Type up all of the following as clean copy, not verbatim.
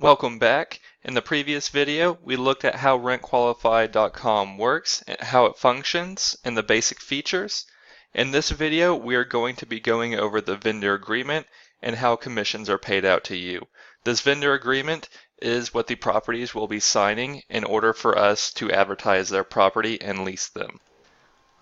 Welcome back. In the previous video, we looked at how rentqualify.com works, and how it functions, and the basic features. In this video, we are going to be going over the vendor agreement and how commissions are paid out to you. This vendor agreement is what the properties will be signing in order for us to advertise their property and lease them.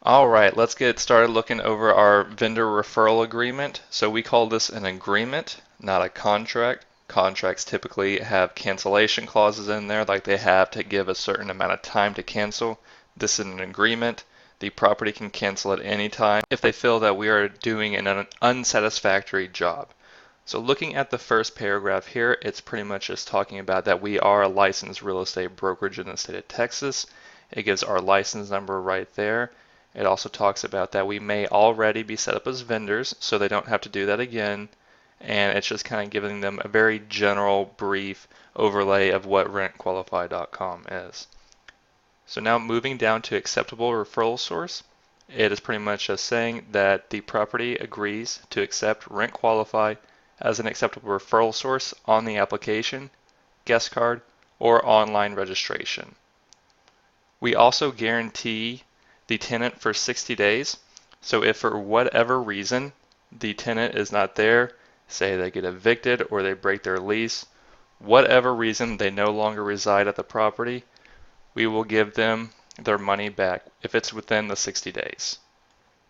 Alright, let's get started looking over our vendor referral agreement. So we call this an agreement, not a contract. Contracts typically have cancellation clauses in there, like they have to give a certain amount of time to cancel. This is an agreement. The property can cancel at any time if they feel that we are doing an unsatisfactory job. So looking at the first paragraph here, it's pretty much just talking about that we are a licensed real estate brokerage in the state of Texas. It gives our license number right there. It also talks about that we may already be set up as vendors, so they don't have to do that again. And it's just kind of giving them a very general, brief overlay of what rentqualify.com is. So now moving down to acceptable referral source, it is pretty much just saying that the property agrees to accept RentQualify as an acceptable referral source on the application, guest card, or online registration. We also guarantee the tenant for 60 days. So if for whatever reason the tenant is not there, say they get evicted or they break their lease, whatever reason they no longer reside at the property, we will give them their money back if it's within the 60 days.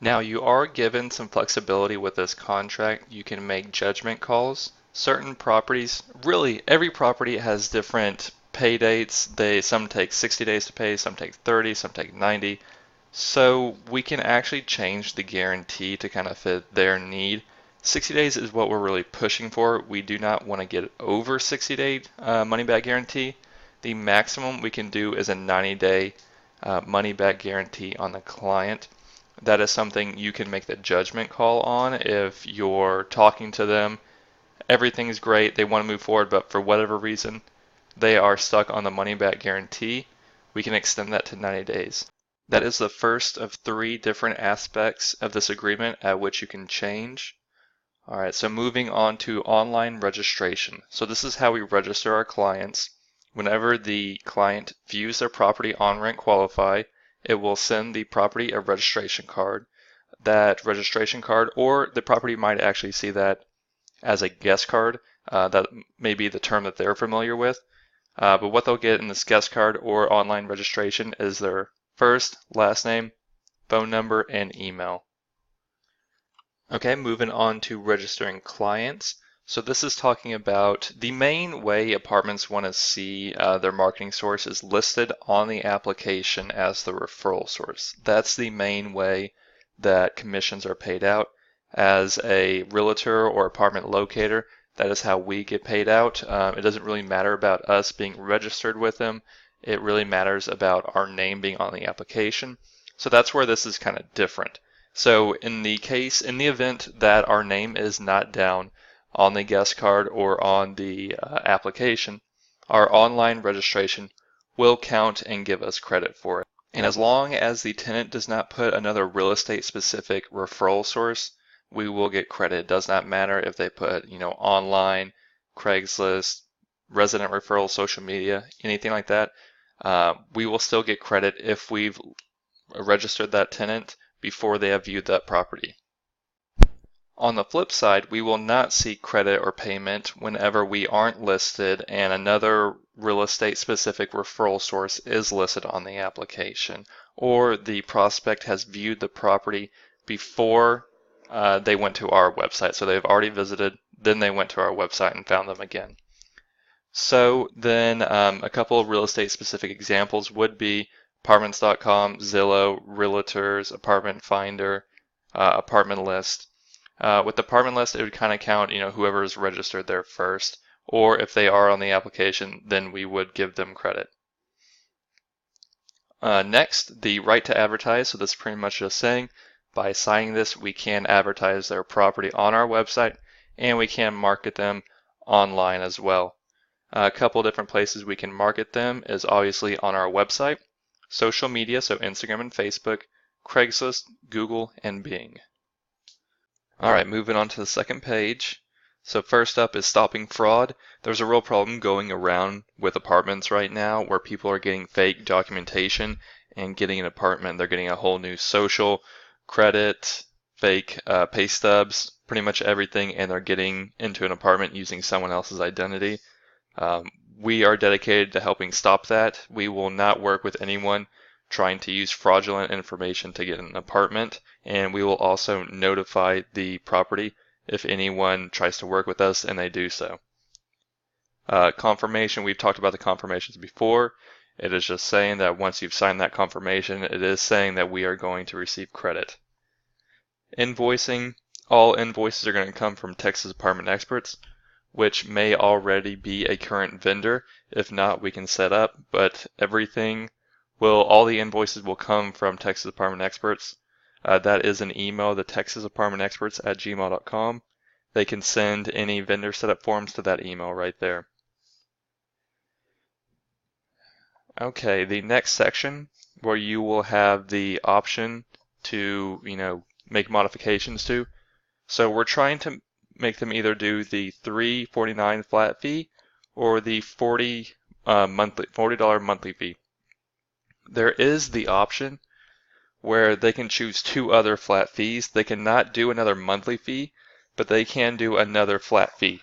Now you are given some flexibility with this contract. You can make judgment calls. Certain properties, really every property has different pay dates. Some take 60 days to pay, some take 30, some take 90. So we can actually change the guarantee to kind of fit their need. 60 days is what we're really pushing for. We do not want to get over 60-day money back guarantee. The maximum we can do is a 90-day money back guarantee on the client. That is something you can make the judgment call on if you're talking to them. Everything's great, they want to move forward, but for whatever reason they are stuck on the money back guarantee. We can extend that to 90 days. That is the first of 3 different aspects of this agreement at which you can change. Alright, so moving on to online registration. So this is how we register our clients. Whenever the client views their property on RentQualify, it will send the property a registration card. That registration card, or the property might actually see that as a guest card. That may be the term that they're familiar with. But what they'll get in this guest card or online registration is their first, last name, phone number, and email. Okay, moving on to registering clients. So this is talking about the main way apartments want to see their marketing source is listed on the application as the referral source. That's the main way that commissions are paid out. As a realtor or apartment locator, that is how we get paid out. It doesn't really matter about us being registered with them. It really matters about our name being on the application. So that's where this is kind of different. So in the event that our name is not down on the guest card or on the application, our online registration will count and give us credit for it. And as long as the tenant does not put another real estate specific referral source, we will get credit. It does not matter if they put, online, Craigslist, resident referral, social media, anything like that. We will still get credit if we've registered that tenant before they have viewed that property. On the flip side, we will not see credit or payment whenever we aren't listed and another real estate specific referral source is listed on the application, or the prospect has viewed the property before they went to our website. So they've already visited, then they went to our website and found them again. So then a couple of real estate specific examples would be Apartments.com, Zillow, Realtors, Apartment Finder, Apartment List. With the Apartment List, it would kind of count, whoever is registered there first, or if they are on the application, then we would give them credit. Next, the right to advertise. So this is pretty much just saying, by signing this, we can advertise their property on our website, and we can market them online as well. A couple different places we can market them is obviously on our website, social media, so Instagram and Facebook, Craigslist, Google, and Bing. Alright, moving on to the second page. So first up is stopping fraud. There's a real problem going around with apartments right now where people are getting fake documentation and getting an apartment. They're getting a whole new social, credit, fake pay stubs, pretty much everything, and they're getting into an apartment using someone else's identity. We are dedicated to helping stop that. We will not work with anyone trying to use fraudulent information to get an apartment, and we will also notify the property if anyone tries to work with us and they do so. Confirmation, we've talked about the confirmations before. It is just saying that once you've signed that confirmation, it is saying that we are going to receive credit. Invoicing, all invoices are going to come from Texas Apartment Experts, which may already be a current vendor. If not, we can set up, but all the invoices will come from Texas Apartment Experts. That is an email, the texasapartmentexperts@gmail.com. They can send any vendor setup forms to that email right there. Okay, the next section where you will have the option to, make modifications to. So we're trying to make them either do the $349 flat fee or the $40 monthly fee. There is the option where they can choose two other flat fees. They cannot do another monthly fee, but they can do another flat fee.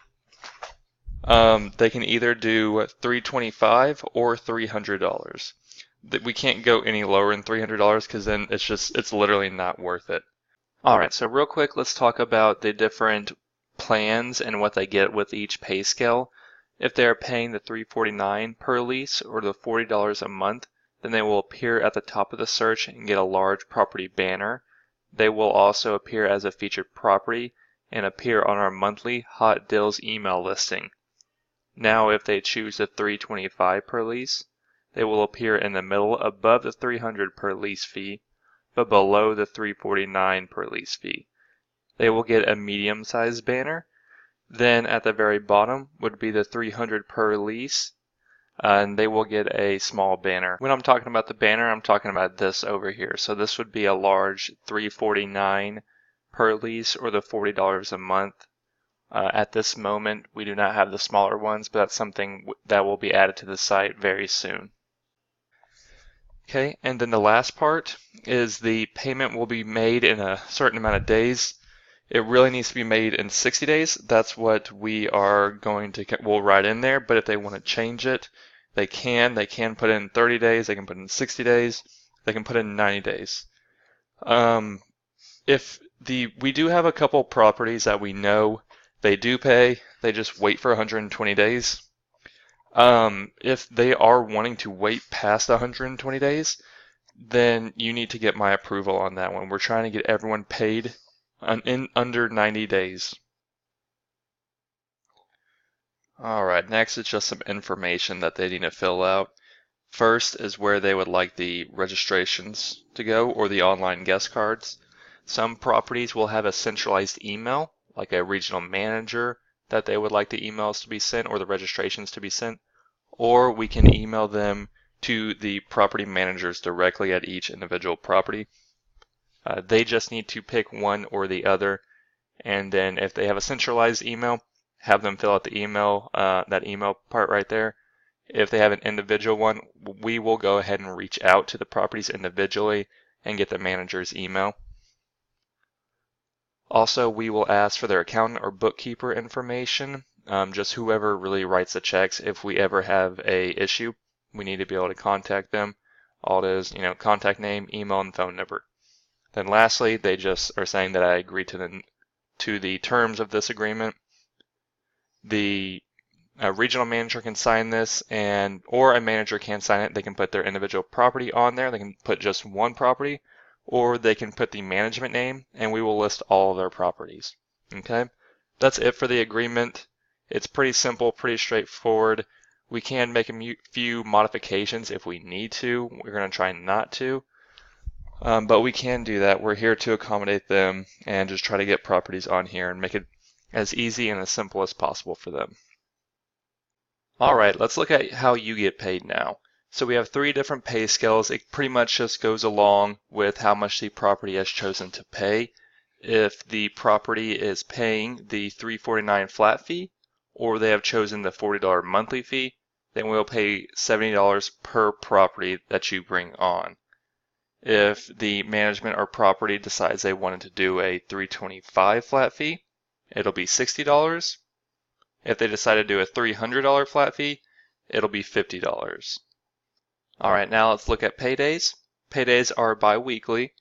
They can either do $325 or $300. We can't go any lower than $300 because then it's literally not worth it. All right, so real quick, let's talk about the different plans and what they get with each pay scale. If they are paying the $349 per lease or the $40 a month, then they will appear at the top of the search and get a large property banner. They will also appear as a featured property and appear on our monthly Hot Deals email listing. Now, if they choose the $325 per lease, they will appear in the middle above the $300 per lease fee, but below the $349 per lease fee. They will get a medium-sized banner. Then at the very bottom would be the $300 per lease, and they will get a small banner. When I'm talking about the banner, I'm talking about this over here. So this would be a large $349 per lease or the $40 a month. At this moment, we do not have the smaller ones, but that's something that will be added to the site very soon. Okay, and then the last part is the payment will be made in a certain amount of days. It really needs to be made in 60 days. That's what we are we'll write in there, but if they want to change it, they can. They can put in 30 days, they can put in 60 days, they can put in 90 days. We do have a couple properties that we know they do pay, they just wait for 120 days. If they are wanting to wait past 120 days, then you need to get my approval on that one. We're trying to get everyone paid in under 90 days. Alright, next is just some information that they need to fill out. First is where they would like the registrations to go or the online guest cards. Some properties will have a centralized email, like a regional manager, that they would like the emails to be sent or the registrations to be sent, or we can email them to the property managers directly at each individual property. They just need to pick one or the other, and then if they have a centralized email, have them fill out the email, that email part right there. If they have an individual one, we will go ahead and reach out to the properties individually and get the manager's email. Also, we will ask for their accountant or bookkeeper information, just whoever really writes the checks. If we ever have a issue, we need to be able to contact them. All it is, contact name, email, and phone number. Then lastly, they just are saying that I agree to the terms of this agreement. The regional manager can sign this, or a manager can sign it. They can put their individual property on there. They can put just one property, or they can put the management name, and we will list all of their properties. Okay, that's it for the agreement. It's pretty simple, pretty straightforward. We can make a few modifications if we need to. We're going to try not to, but we can do that. We're here to accommodate them and just try to get properties on here and make it as easy and as simple as possible for them. Alright, let's look at how you get paid now. So we have 3 different pay scales. It pretty much just goes along with how much the property has chosen to pay. If the property is paying the $349 flat fee, or they have chosen the $40 monthly fee, then we'll pay $70 per property that you bring on. If the management or property decides they wanted to do a $325 flat fee, it'll be $60. If they decide to do a $300 flat fee, it'll be $50. All right, now let's look at paydays. Paydays are bi-weekly.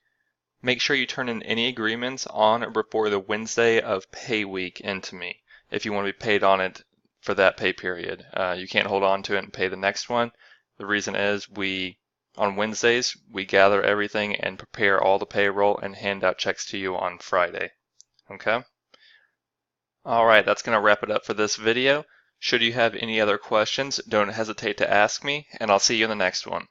Make sure you turn in any agreements on or before the Wednesday of pay week into me if you want to be paid on it for that pay period. You can't hold on to it and pay the next one. The reason is on Wednesdays, we gather everything and prepare all the payroll and hand out checks to you on Friday. Okay? All right, that's going to wrap it up for this video. Should you have any other questions, don't hesitate to ask me, and I'll see you in the next one.